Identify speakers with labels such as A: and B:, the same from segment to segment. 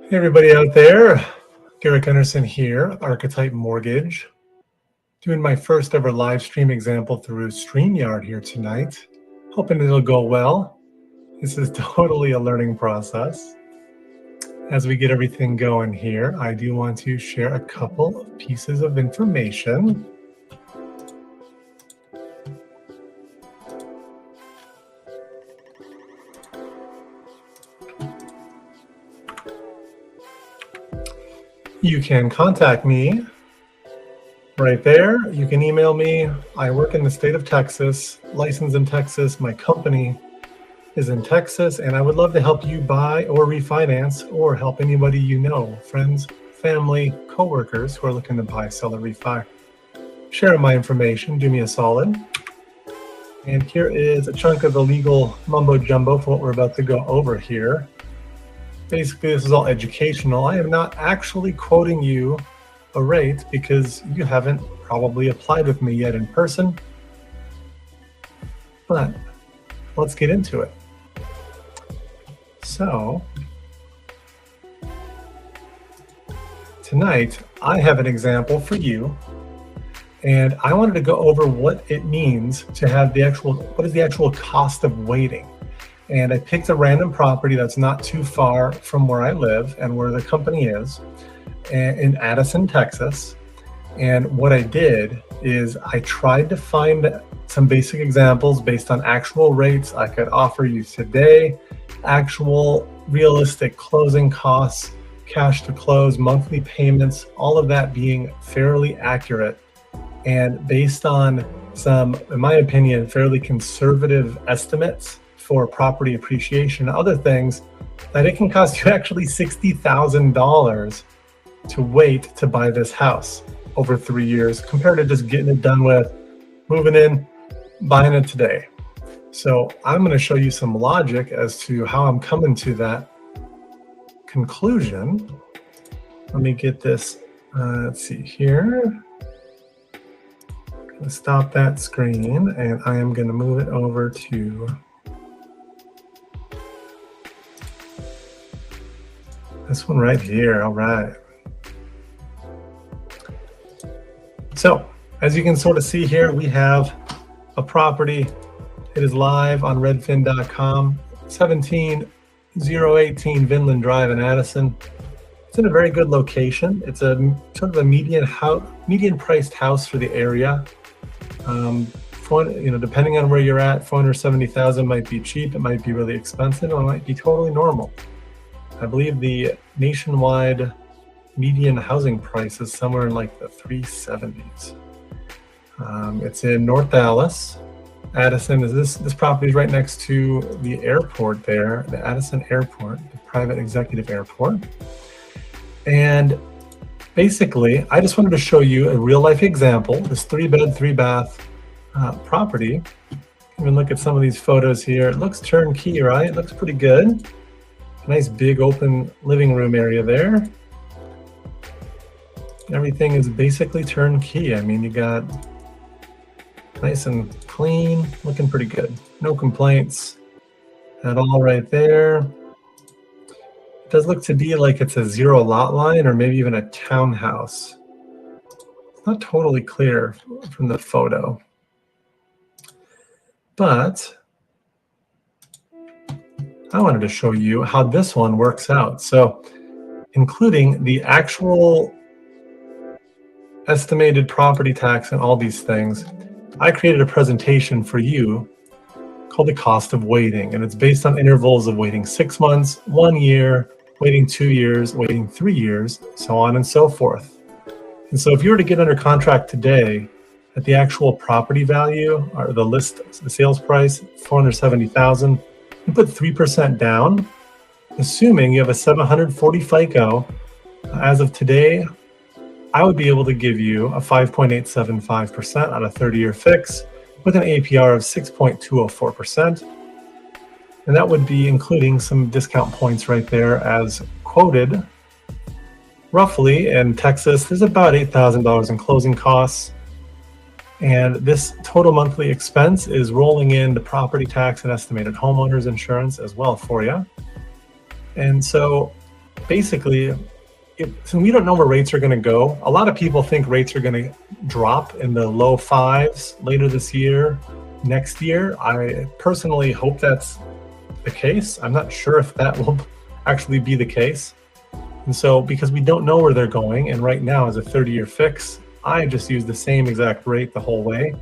A: Hey everybody out there, Garrick Anderson here, Archetype Mortgage, doing my first ever live stream example through StreamYard here tonight. Hoping it'll go well. This is totally a learning process. As we get everything going here, I do want to share a couple of pieces of information. You can contact me right there. You can email me. I work in the state of Texas, licensed in Texas. My company is in Texas, and I would love to help you buy or refinance or help anybody you know, friends, family, coworkers who are looking to buy, sell, or refi. Share my information, do me a solid. And here is a chunk of the legal mumbo jumbo for what we're about to go over here. Basically, this is all educational. I am not actually quoting you a rate because you haven't probably applied with me yet in person. But let's get into it. So, tonight I have an example for you, and I wanted to go over what it means to have what is the actual cost of waiting. And I picked a random property that's not too far from where I live and where the company is, in Addison, Texas. And what I did is I tried to find some basic examples based on actual rates I could offer you today, actual realistic closing costs, cash to close, monthly payments, all of that being fairly accurate and based on some, in my opinion, fairly conservative estimates for property appreciation and other things, that it can cost you actually $60,000 to wait to buy this house over 3 years compared to just getting it done with, moving in, buying it today. So I'm going to show you some logic as to how I'm coming to that conclusion. Let me get this, let's see here. I'm going to stop that screen and I am going to move it over to this one right here. All right. So as you can sort of see here, we have a property. It is live on redfin.com, 17018 Vinland Drive in Addison. It's in a very good location. It's a sort of a median priced house for the area. Depending on where you're at, $470,000 might be cheap. It might be really expensive, or it might be totally normal. I believe the nationwide median housing price is somewhere in like the 370s. It's in North Dallas. Addison is this property is right next to the airport there, the Addison Airport, the private executive airport. And basically, I just wanted to show you a real life example, this 3-bed, 3-bath property. Even look at some of these photos here. It looks turnkey, right? It looks pretty good. Nice big open living room area there. Everything is basically turnkey. I mean, you got nice and clean, looking pretty good. No complaints at all right there. It does look to be like it's a 0 lot line or maybe even a townhouse. It's not totally clear from the photo. But I wanted to show you how this one works out. So including the actual estimated property tax and all these things, I created a presentation for you called the cost of waiting. And it's based on intervals of waiting 6 months, 1 year, waiting 2 years, waiting 3 years, so on and so forth. And so if you were to get under contract today at the actual property value or the sales price, $470,000, you put 3% down, assuming you have a 740 FICO. As of today, I would be able to give you a 5.875% on a 30-year fix with an APR of 6.204%. And that would be including some discount points right there as quoted. Roughly in Texas, there's about $8,000 in closing costs. And this total monthly expense is rolling in the property tax and estimated homeowners insurance as well for you. And so basically, so we don't know where rates are going to go. A lot of people think rates are going to drop in the low fives later this year, next year. I personally hope that's the case. I'm not sure if that will actually be the case. And so, because we don't know where they're going, and right now as a 30-year fix, I just use the same exact rate the whole way.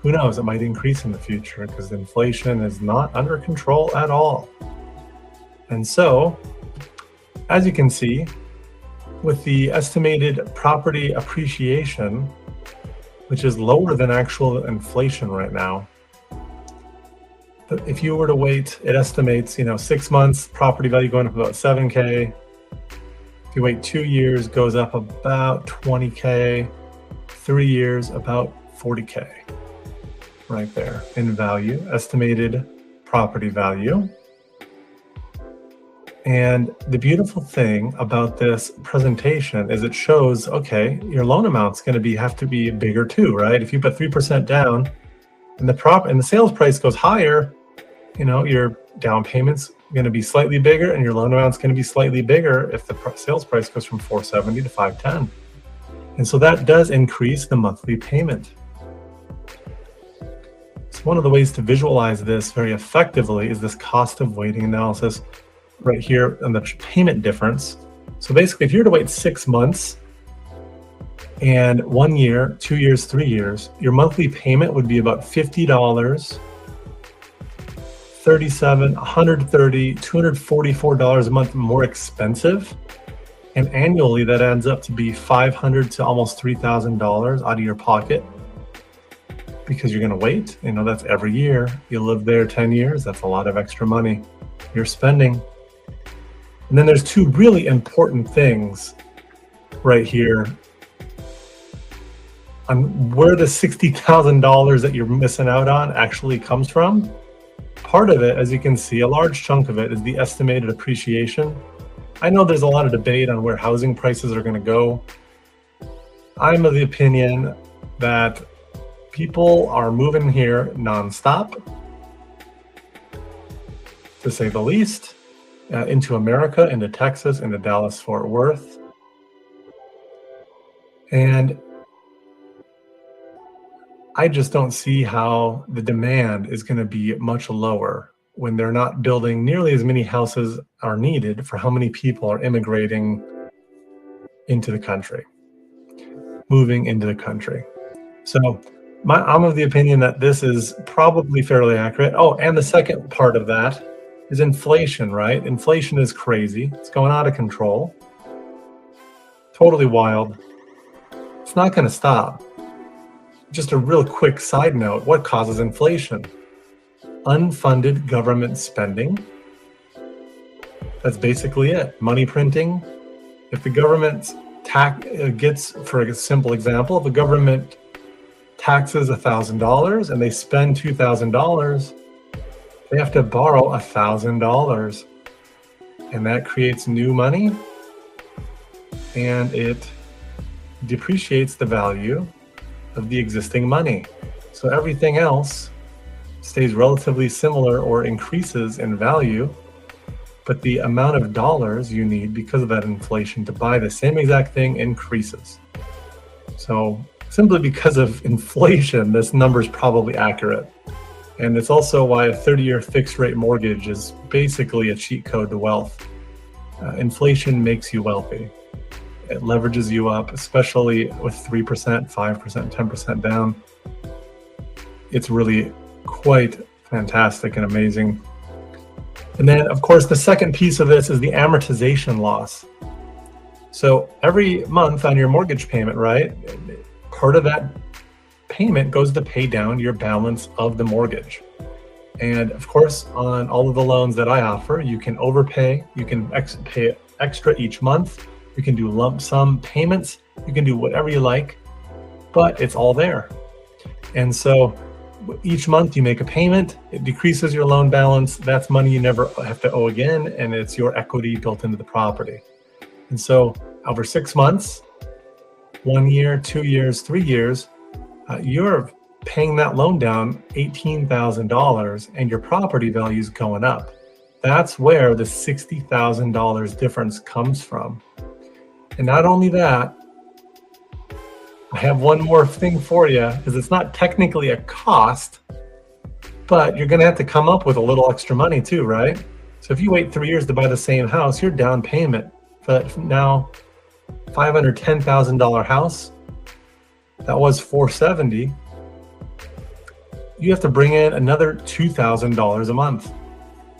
A: Who knows, it might increase in the future because inflation is not under control at all. And so, as you can see, with the estimated property appreciation, which is lower than actual inflation right now, but if you were to wait, it estimates, 6 months, property value going up about 7K. If you wait 2 years, goes up about 20K. 3 years, about 40K. Right there in value, estimated property value. And the beautiful thing about this presentation is it shows, okay, your loan amount's going to have to be bigger too, right? If you put 3% down and the sales price goes higher, your down payment's going to be slightly bigger and your loan amount's going to be slightly bigger if the sales price goes from 470 to 510. And so that does increase the monthly payment. So one of the ways to visualize this very effectively is this cost of waiting analysis right here on the payment difference. So basically, if you were to wait 6 months and 1 year, 2 years, 3 years, your monthly payment would be about $50, $37, $130, $244 a month more expensive. And annually, that adds up to be $500 to almost $3,000 out of your pocket because you're going to wait. That's every year. You live there 10 years. That's a lot of extra money you're spending. And then there's two really important things right here on where the $60,000 that you're missing out on actually comes from. Part of it, as you can see, a large chunk of it is the estimated appreciation. I know there's a lot of debate on where housing prices are going to go. I'm of the opinion that people are moving here nonstop, to say the least, into America, into Texas, into Dallas, Fort Worth. And I just don't see how the demand is going to be much lower when they're not building nearly as many houses are needed for how many people are immigrating into the country, moving into the country. So I'm of the opinion that this is probably fairly accurate. Oh, and the second part of that is inflation, right? Inflation is crazy. It's going out of control. Totally wild. It's not going to stop. Just a real quick side note, what causes inflation? Unfunded government spending. That's basically it. Money printing. If the government gets, for a simple example, if the government taxes $1,000 and they spend $2,000, they have to borrow $1,000. And that creates new money and it depreciates the value of the existing money. So everything else stays relatively similar or increases in value, but the amount of dollars you need because of that inflation to buy the same exact thing increases. So simply because of inflation, this number is probably accurate. And it's also why a 30-year fixed rate mortgage is basically a cheat code to wealth. Inflation makes you wealthy. It leverages you up, especially with 3%, 5%, 10% down. It's really quite fantastic and amazing. And then, of course, the second piece of this is the amortization loss. So every month on your mortgage payment, right, part of that payment goes to pay down your balance of the mortgage. And of course, on all of the loans that I offer, you can overpay, you can pay extra each month, you can do lump sum payments, you can do whatever you like, but it's all there. And so each month you make a payment, it decreases your loan balance, that's money you never have to owe again, and it's your equity built into the property. And so over 6 months, 1 year, 2 years, 3 years, you're paying that loan down $18,000 and your property value is going up. That's where the $60,000 difference comes from. And not only that, I have one more thing for you, because it's not technically a cost, but you're going to have to come up with a little extra money too, right? So if you wait 3 years to buy the same house, your down payment for that now $510,000 house, that was $470. You have to bring in another $2,000 a month.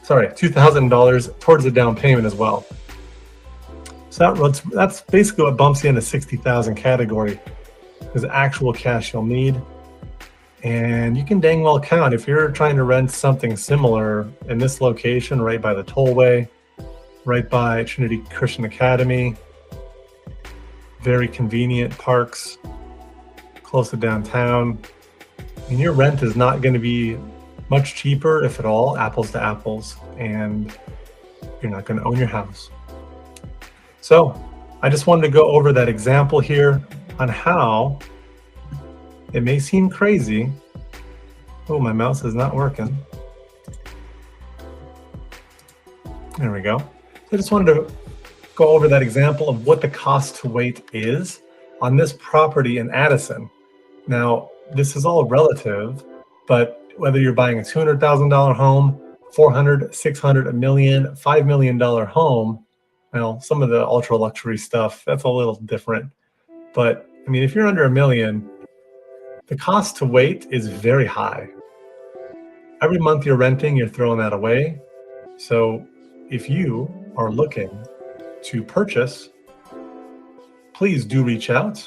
A: Sorry, $2,000 towards the down payment as well. So that's basically what bumps you in the 60,000 category, is actual cash you'll need. And you can dang well count, if you're trying to rent something similar in this location, right by the tollway, right by Trinity Christian Academy, very convenient parks, close to downtown, and your rent is not going to be much cheaper, if at all, apples to apples, and you're not going to own your house. So I just wanted to go over that example here on how it may seem crazy. Oh, my mouse is not working. There we go. I just wanted to go over that example of what the cost to wait is on this property in Addison. Now, this is all relative, but whether you're buying a $200,000 home, $400,000, $600,000, $1 million, $5 million home, well, some of the ultra luxury stuff, that's a little different. But I mean, if you're under $1 million, the cost to wait is very high. Every month you're renting, you're throwing that away. So if you are looking to purchase, please do reach out.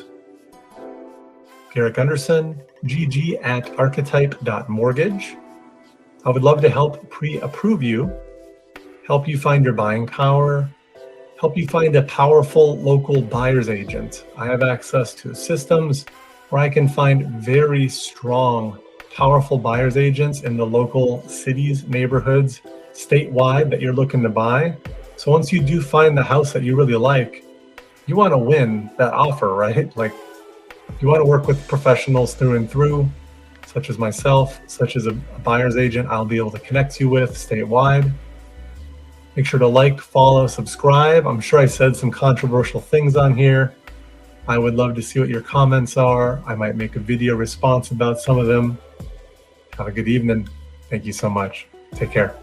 A: Garrick Anderson, gg@archetype.mortgage. I would love to help pre-approve you, help you find your buying power, help you find a powerful local buyer's agent. I have access to systems where I can find very strong, powerful buyer's agents in the local cities, neighborhoods, statewide that you're looking to buy. So once you do find the house that you really like, you want to win that offer, right? Like, you want to work with professionals through and through, such as myself, such as a buyer's agent I'll be able to connect you with statewide. Make sure to like, follow, subscribe. I'm sure I said some controversial things on here. I would love to see what your comments are. I might make a video response about some of them. Have a good evening. Thank you so much. Take care.